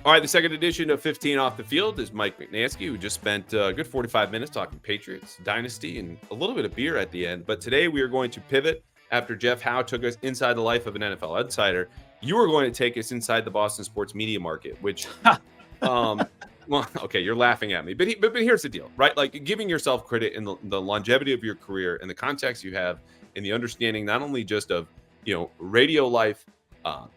All right, the second edition of 15 Off the Field is Mike Mutnansky, who just spent a good 45 minutes talking Patriots, Dynasty, and a little bit of beer at the end. But today we are going to pivot after Jeff Howe took us inside the life of an NFL insider. You are going to take us inside the Boston sports media market, which, well, okay, you're laughing at me. But here's the deal, right? Like giving yourself credit in the longevity of your career and the context you have and the understanding not only just of, radio life,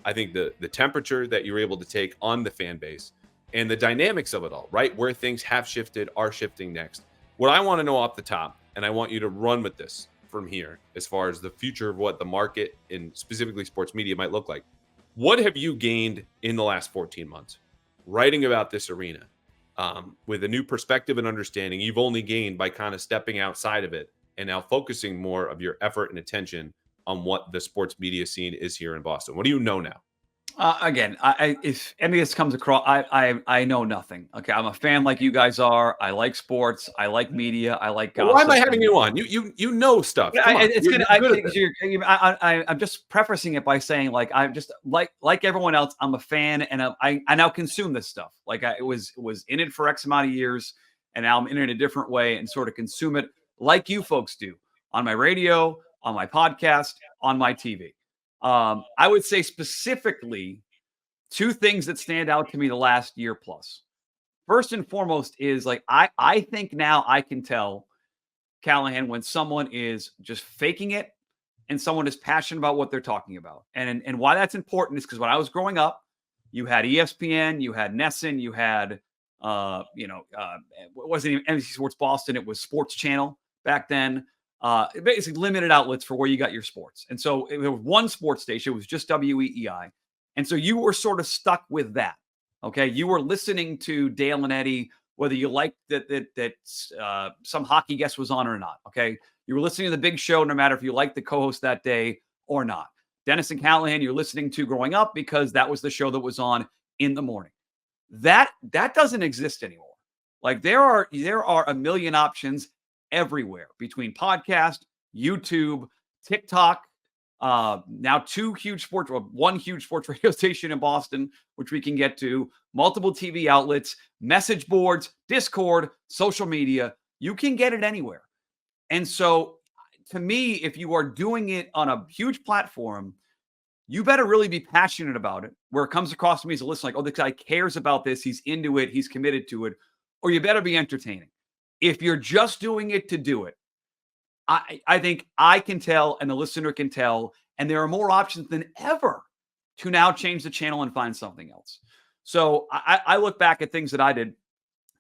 I think the temperature that you're able to take on the fan base and the dynamics of it all, right? Where things have shifted, are shifting next. What I want to know off the top, and I want you to run with this from here as far as the future of what the market and specifically sports media might look like. What have you gained in the last 14 months writing about this arena with a new perspective and understanding you've only gained by kind of stepping outside of it and now focusing more of your effort and attention on what the sports media scene is here in Boston? What do you know now? Again, if any of this comes across, I know nothing. Okay, I'm a fan like you guys are. I like sports. I like media. I like gossip. Why am I having you on? You know stuff. I'm just prefacing it by saying, like, I'm just like everyone else. I'm a fan, and I now consume this stuff. Like I was in it for X amount of years, and now I'm in it in a different way and sort of consume it like you folks do on my radio, on my podcast, on my TV. I would say specifically two things that stand out to me the last year plus. First and foremost is like I think now I can tell, Callahan, when someone is just faking it and someone is passionate about what they're talking about. And why that's important is because when I was growing up, you had ESPN, you had Nesson, you had it wasn't even NBC Sports Boston, it was Sports Channel back then. Basically limited outlets for where you got your sports. And so it was one sports station. It was just WEEI. And so you were sort of stuck with that. Okay. You were listening to Dale and Eddie, whether you liked that some hockey guest was on or not. Okay. You were listening to the big show, no matter if you liked the co-host that day or not. Dennis and Callahan, you're listening to growing up because that was the show that was on in the morning. That doesn't exist anymore. Like there are a million options everywhere between podcast, YouTube, TikTok, now one huge sports radio station in Boston, which we can get to, multiple TV outlets, message boards, Discord, social media. You can get it anywhere. And so to me, if you are doing it on a huge platform, you better really be passionate about it, where it comes across to me as a listener, like, oh, this guy cares about this. He's into it. He's committed to it. Or you better be entertaining. If you're just doing it to do it, I think I can tell and the listener can tell, and there are more options than ever to now change the channel and find something else. So I look back at things that I did.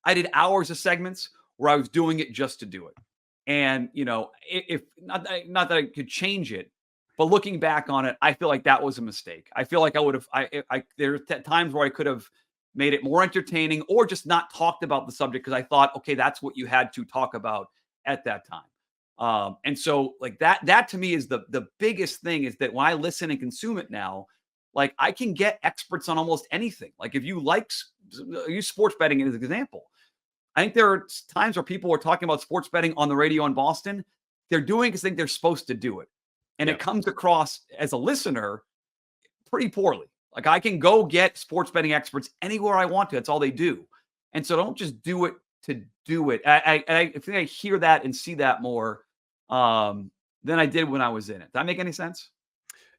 I did hours of segments where I was doing it just to do it. And, if not that I could change it, but looking back on it, I feel like that was a mistake. I feel like I would have, there are times where I could have made it more entertaining or just not talked about the subject because I thought, okay, that's what you had to talk about at that time. And so like that to me is the biggest thing, is that when I listen and consume it now, like I can get experts on almost anything. Like if you use sports betting as an example. I think there are times where people are talking about sports betting on the radio in Boston. They're doing because they think they're supposed to do it. And It comes across as a listener pretty poorly. Like I can go get sports betting experts anywhere I want to. That's all they do. And so don't just do it to do it. I think I hear that and see that more than I did when I was in it. Does that make any sense?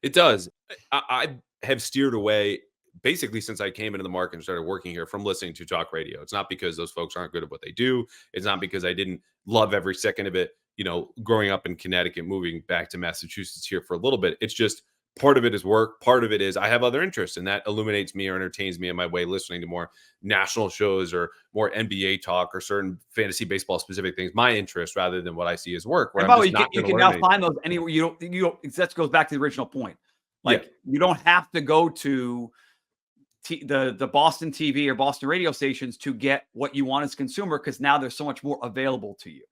It does. I have steered away basically since I came into the market and started working here from listening to talk radio. It's not because those folks aren't good at what they do. It's not because I didn't love every second of it, growing up in Connecticut, moving back to Massachusetts here for a little bit. It's just, part of it is work. Part of it is I have other interests, and that illuminates me or entertains me in my way listening to more national shows or more NBA talk or certain fantasy baseball specific things. My interest rather than what I see as work. Where you can now find those anywhere. You don't. That goes back to the original point. Like you don't have to go to the Boston TV or Boston radio stations to get what you want as a consumer, because now there's so much more available to you.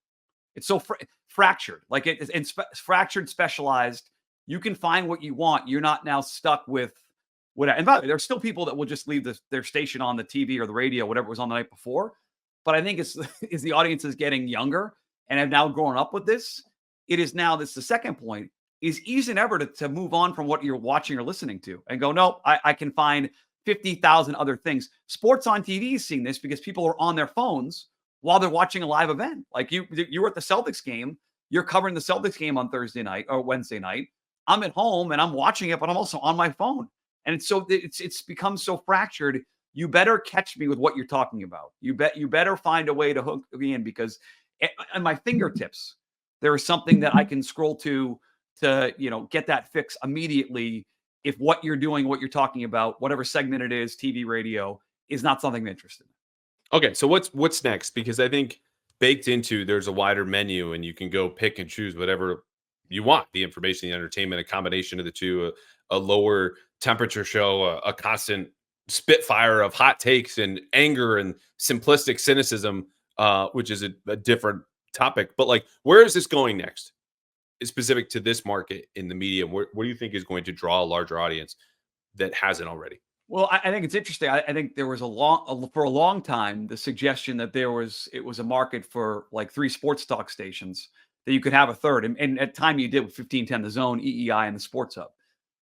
It's so fractured. Like it's fractured, specialized. You can find what you want. You're not now stuck with whatever. And by the way, there's still people that will just leave their station on the TV or the radio, whatever was on the night before. But I think it's the audience is getting younger and have now grown up with this. It is now, this is the second point, is easy than ever to move on from what you're watching or listening to and go, no, I can find 50,000 other things. Sports on TV is seeing this because people are on their phones while they're watching a live event. Like you were at the Celtics game. You're covering the Celtics game on Thursday night or Wednesday night. I'm at home and I'm watching it, but I'm also on my phone. And it's become so fractured. You better catch me with what you're talking about. You better find a way to hook me in, because at my fingertips, there is something that I can scroll to get that fix immediately. If what you're doing, what you're talking about, whatever segment it is, TV, radio, is not something I'm interested in. Okay, so what's next? Because I think baked into there's a wider menu, and you can go pick and choose whatever you want: the information, the entertainment, a combination of the two, a lower temperature show, a constant spitfire of hot takes and anger and simplistic cynicism, which is a different topic. But like, where is this going next? Specific to this market in the media, what do you think is going to draw a larger audience that hasn't already? Well, I think it's interesting. I think there was for a long time, the suggestion that it was a market for like 3 sports talk stations, that you could have a third. And at time you did with 1510, the Zone, EEI, and the Sports Hub.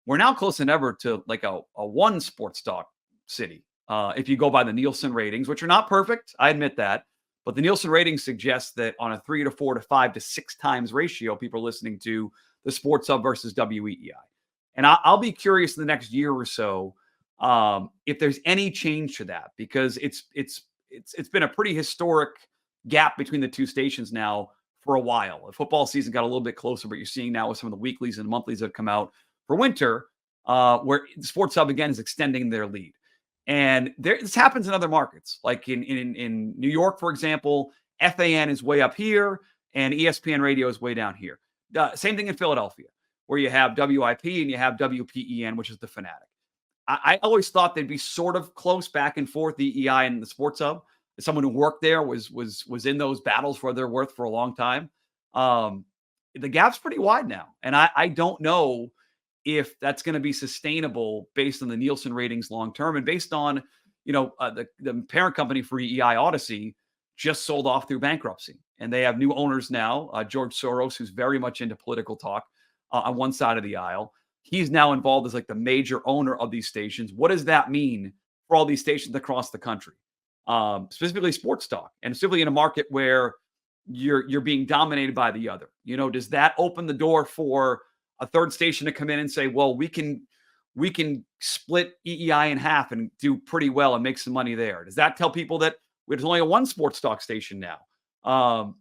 We're now close than ever to like a one sports talk city. If you go by the Nielsen ratings, which are not perfect, I admit that, but the Nielsen ratings suggest that on a 3 to 4 to 5 to 6 times ratio, people are listening to the Sports Hub versus WEEI. And I'll be curious in the next year or so if there's any change to that, because it's been a pretty historic gap between the two stations now for a while. The football season got a little bit closer, but you're seeing now with some of the weeklies and monthlies that have come out for winter, where the Sports Hub again is extending their lead. And this happens in other markets, like in New York, for example. FAN is way up here, and ESPN Radio is way down here. Same thing in Philadelphia, where you have WIP and you have WPEN, which is the Fanatic. I always thought they'd be sort of close back and forth, the EI and the Sports Hub. As someone who worked there, was in those battles for their worth for a long time. The gap's pretty wide now, and I don't know if that's going to be sustainable based on the Nielsen ratings long term, and based on the parent company for EI, Odyssey, just sold off through bankruptcy, and they have new owners now. George Soros, who's very much into political talk on one side of the aisle. He's now involved as like the major owner of these stations. What does that mean for all these stations across the country? Specifically sports talk, and specifically in a market where you're being dominated by the other. Does that open the door for a third station to come in and say, well, we can split EEI in half and do pretty well and make some money there? Does that tell people that there's only a one sports talk station now?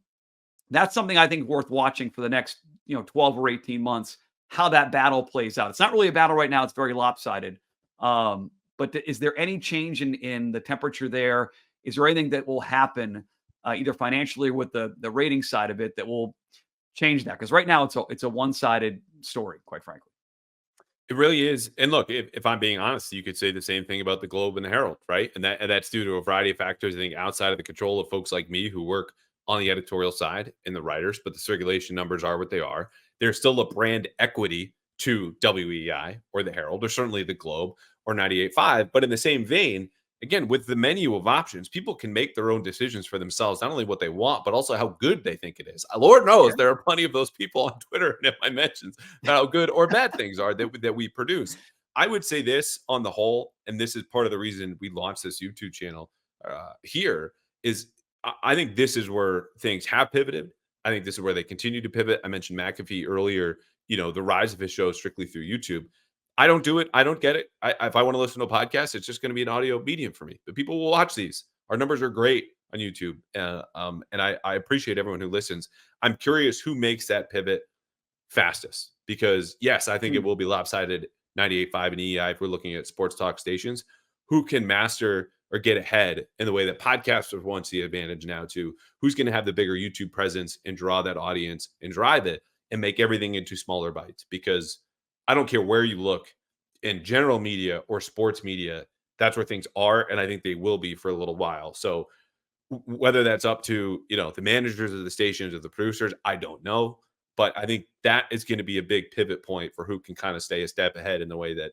That's something I think worth watching for the next 12 or 18 months, how that battle plays out. It's not really a battle right now. It's very lopsided. But is there any change in the temperature there? Is there anything that will happen either financially or with the rating side of it that will change that? Because right now it's a one-sided story, quite frankly. It really is. And look, if I'm being honest, you could say the same thing about the Globe and the Herald, right? And that's due to a variety of factors, I think, outside of the control of folks like me who work on the editorial side and the writers, but the circulation numbers are what they are. There's still a brand equity to WEEI or the Herald, or certainly the Globe or 98.5. But in the same vein, again, with the menu of options, people can make their own decisions for themselves, not only what they want, but also how good they think it is. Lord knows there are plenty of those people on Twitter and in my mentions about how good or bad things are that we produce. I would say this on the whole, and this is part of the reason we launched this YouTube channel here, is I think this is where things have pivoted. I think this is where they continue to pivot. I mentioned McAfee earlier, the rise of his show strictly through YouTube. I don't do it. I don't get it. If I want to listen to a podcast, it's just going to be an audio medium for me. But people will watch these. Our numbers are great on YouTube. And I appreciate everyone who listens. I'm curious who makes that pivot fastest. Because, yes, I think it will be lopsided 98.5 and EEI if we're looking at sports talk stations. Who can master or get ahead in the way that podcasters want the advantage now to? Who's going to have the bigger YouTube presence and draw that audience and drive it and make everything into smaller bites? Because I don't care where you look in general media or sports media, that's where things are. And I think they will be for a little while. So whether that's up to, the managers of the stations or the producers, I don't know. But I think that is going to be a big pivot point for who can kind of stay a step ahead in the way that,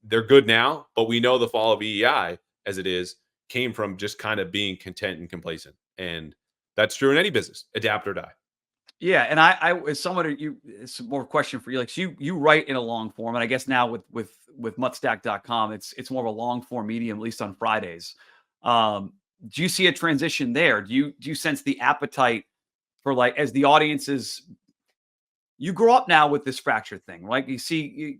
they're good now, but we know the fall of EEI as it is came from just kind of being content and complacent. And that's true in any business, adapt or die. Yeah, and I as someone it's more a question for you. Like, so you write in a long form, and I guess now with mutstack.com, it's more of a long form medium, at least on Fridays. Do you see a transition there? Do you sense the appetite for, like, as the audiences, you grow up now with this fractured thing, right? You see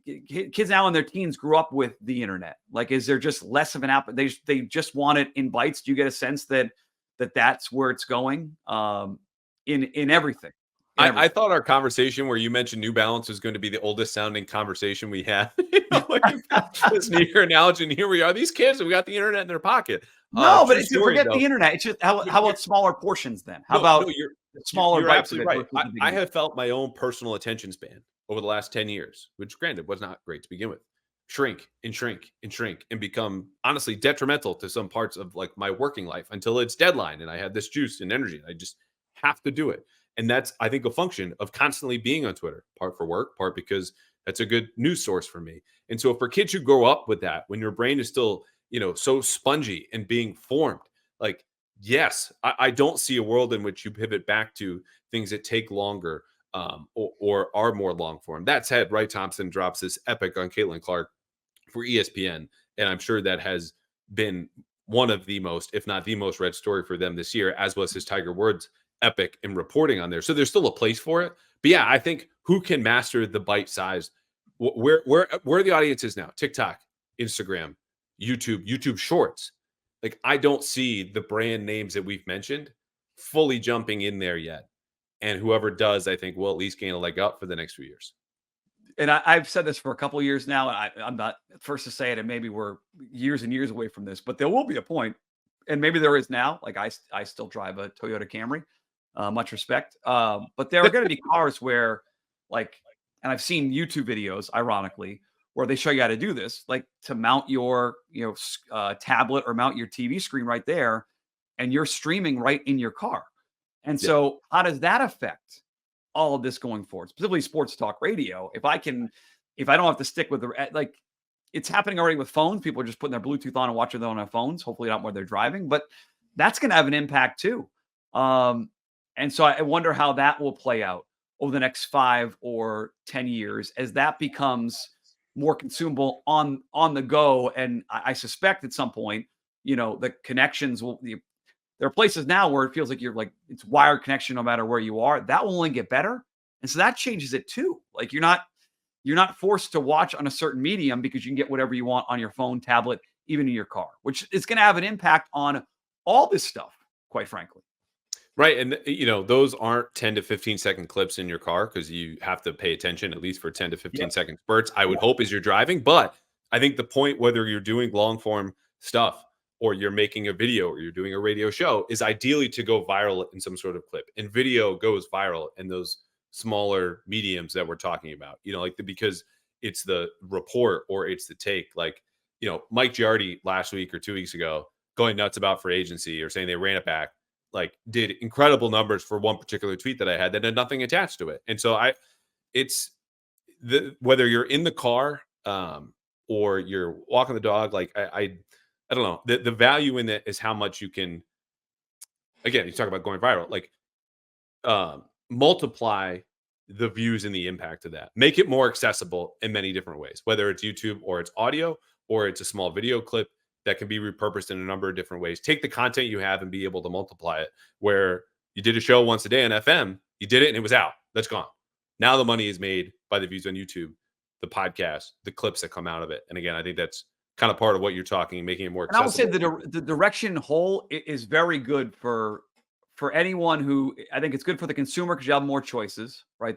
kids now in their teens grew up with the internet. Like, is there just less of an app? They just want it in bites. Do you get a sense that's where it's going? In everything. I thought our conversation where you mentioned New Balance was going to be the oldest sounding conversation we had. Like, this near analogy, and here we are. These kids, we got the internet in their pocket. No, but True story, forget though. the internet. It's just how about smaller portions then? How No, about no, smaller you're bites of absolutely it? right. Versus the I big have felt my own personal attention span over the last 10 years, which granted was not great to begin with, shrink and shrink and shrink and become honestly detrimental to some parts of like my working life until it's deadline and I have this juice and energy. And I just have to do it. And that's, I think, a function of constantly being on Twitter, part for work, part because that's a good news source for me. And so for kids who grow up with that, when your brain is still, so spongy and being formed, like, yes, I don't see a world in which you pivot back to things that take longer, or are more long form. That said, Wright Thompson drops this epic on Caitlin Clark for ESPN, and I'm sure that has been one of the most, if not the most, read story for them this year, as was his Tiger Woods epic in reporting on there. So there's still a place for it. But yeah, I think who can master the bite size, where the audience is now, TikTok, Instagram, YouTube Shorts. Like, I don't see the brand names that we've mentioned fully jumping in there yet. And whoever does, I think, will at least gain a leg up for the next few years. And I've said this for a couple of years now, and I'm not first to say it, and maybe we're years and years away from this, but there will be a point, and maybe there is now. Like, I still drive a Toyota Camry, much respect, but there are going to be cars where, like, and I've seen YouTube videos, ironically, where they show you how to do this, like to mount your tablet or mount your TV screen right there, and you're streaming right in your car. And Yeah. so, how does that affect all of this going forward, specifically sports talk radio? If I don't have to stick with like, it's happening already with phones. People are just putting their Bluetooth on and watching them on their phones, hopefully not where they're driving, but that's going to have an impact too. And so I wonder how that will play out over the next 5 or 10 years as that becomes more consumable on the go. And I suspect at some point, the connections there are places now where it feels like it's wired connection no matter where you are. That will only get better. And so that changes it too. Like, you're not forced to watch on a certain medium because you can get whatever you want on your phone, tablet, even in your car, which is going to have an impact on all this stuff, quite frankly. Right. And, those aren't 10 to 15 second clips in your car because you have to pay attention at least for 10 to 15 second spurts, I would hope, as you're driving. But I think the point, whether you're doing long form stuff or you're making a video or you're doing a radio show, is ideally to go viral in some sort of clip. And video goes viral in those smaller mediums that we're talking about, because it's the report or it's the take. Like, Mike Giardi last week or 2 weeks ago going nuts about free agency or saying they ran it back, like, did incredible numbers for one particular tweet that I had that had nothing attached to it. And so it's whether you're in the car, or you're walking the dog, like, I don't know. The value in it is how much you can, again, you talk about going viral, like, multiply the views and the impact of that. Make it more accessible in many different ways, whether it's YouTube or it's audio or it's a small video clip that can be repurposed in a number of different ways. Take the content you have and be able to multiply it. Where you did a show once a day on FM, you did it and it was out. That's gone. Now the money is made by the views on YouTube, the podcast, the clips that come out of it. And again, I think that's kind of part of what you're talking, making it more accessible. And I would say the direction whole is very good for anyone who, I think it's good for the consumer because you have more choices, right?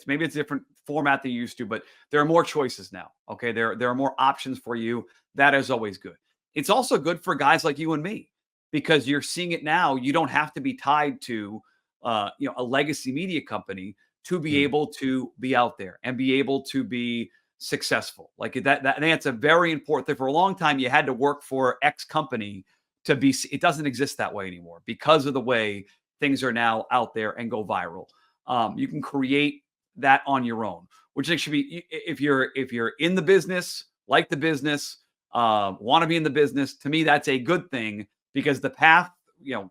Maybe it's a different format than you used to, but there are more choices now. Okay. There are more options for you. That is always good. It's also good for guys like you and me because you're seeing it now. You don't have to be tied to, a legacy media company to be able to be out there and be able to be successful. Like that, I think that's a very important thing. For a long time, you had to work for X company to be. It doesn't exist that way anymore because of the way things are now out there and go viral. You can create that on your own, which should be, if you're in the business, like the business, want to be in the business. To me, that's a good thing because the path,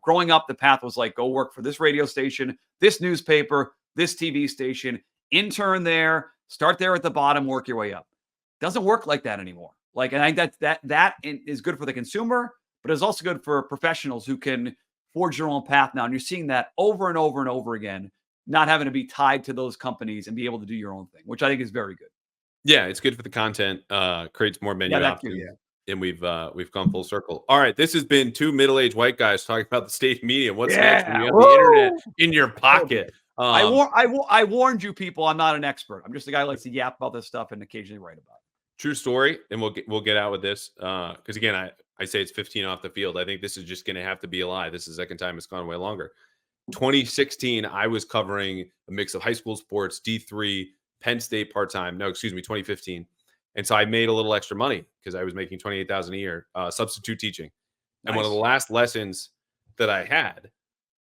growing up, the path was like, go work for this radio station, this newspaper, this TV station, intern there, start there at the bottom, work your way up. Doesn't work like that anymore. Like, and I think that is good for the consumer, but it's also good for professionals who can forge their own path now. And you're seeing that over and over and over again, not having to be tied to those companies and be able to do your own thing, which I think is very good. Yeah, it's good for the content, creates more menu options. And we've come full circle. All right, this has been two middle-aged white guys talking about the state media. What's next when you have the internet in your pocket? I warned you people. I'm not an expert. I'm just a guy who likes to yap about this stuff and occasionally write about it. True story, and we'll get out with this because again, I say it's 15 off the field. I think this is just going to have to be a lie. This is the second time it's gone way longer. 2016, I was covering a mix of high school sports, D3, Penn State part-time. No, excuse me, 2015. And so I made a little extra money because I was making $28,000 a year, substitute teaching. Nice. And one of the last lessons that I had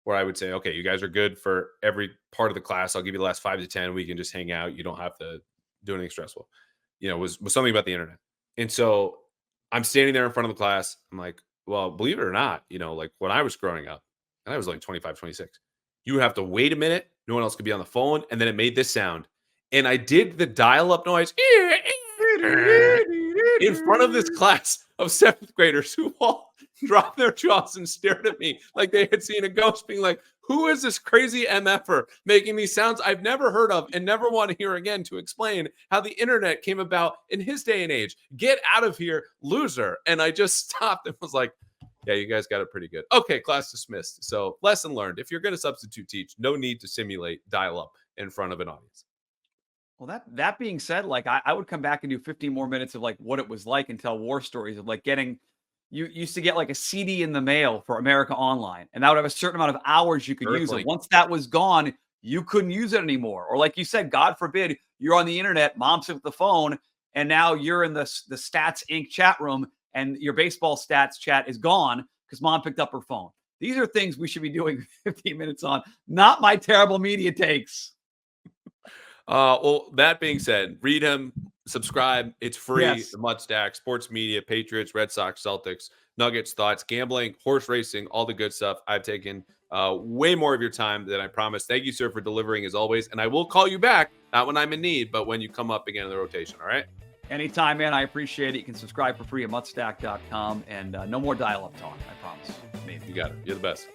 where I would say, okay, you guys are good for every part of the class. I'll give you the last 5 to 10. We can just hang out. You don't have to do anything stressful. Was something about the internet. And so I'm standing there in front of the class. I'm like, well, believe it or not, like when I was growing up, and I was like 25, 26, you would have to wait a minute. No one else could be on the phone. And then it made this sound. And I did the dial-up noise in front of this class of 7th graders who all dropped their jaws and stared at me like they had seen a ghost, being like, who is this crazy MFer making these sounds I've never heard of and never want to hear again to explain how the internet came about in his day and age? Get out of here, loser. And I just stopped and was like, yeah, you guys got it pretty good. Okay, class dismissed. So lesson learned. If you're going to substitute teach, no need to simulate dial-up in front of an audience. Well, that being said, like I would come back and do 15 more minutes of like what it was like and tell war stories of like you used to get like a CD in the mail for America Online, and that would have a certain amount of hours you could use it. Once that was gone, you couldn't use it anymore. Or like you said, God forbid, you're on the internet, mom's with the phone, and now you're in the Stats Inc. chat room and your baseball stats chat is gone because mom picked up her phone. These are things we should be doing 15 minutes on, not my terrible media takes. Well, that being said, read him, subscribe. It's free. Yes. The Mutstack, sports media, Patriots, Red Sox, Celtics, Nuggets, thoughts, gambling, horse racing, all the good stuff. I've taken way more of your time than I promised. Thank you, sir, for delivering as always. And I will call you back, not when I'm in need, but when you come up again in the rotation. All right? Anytime, man. I appreciate it. You can subscribe for free at mutstack.com, and no more dial-up talk. I promise. You got it. You're the best.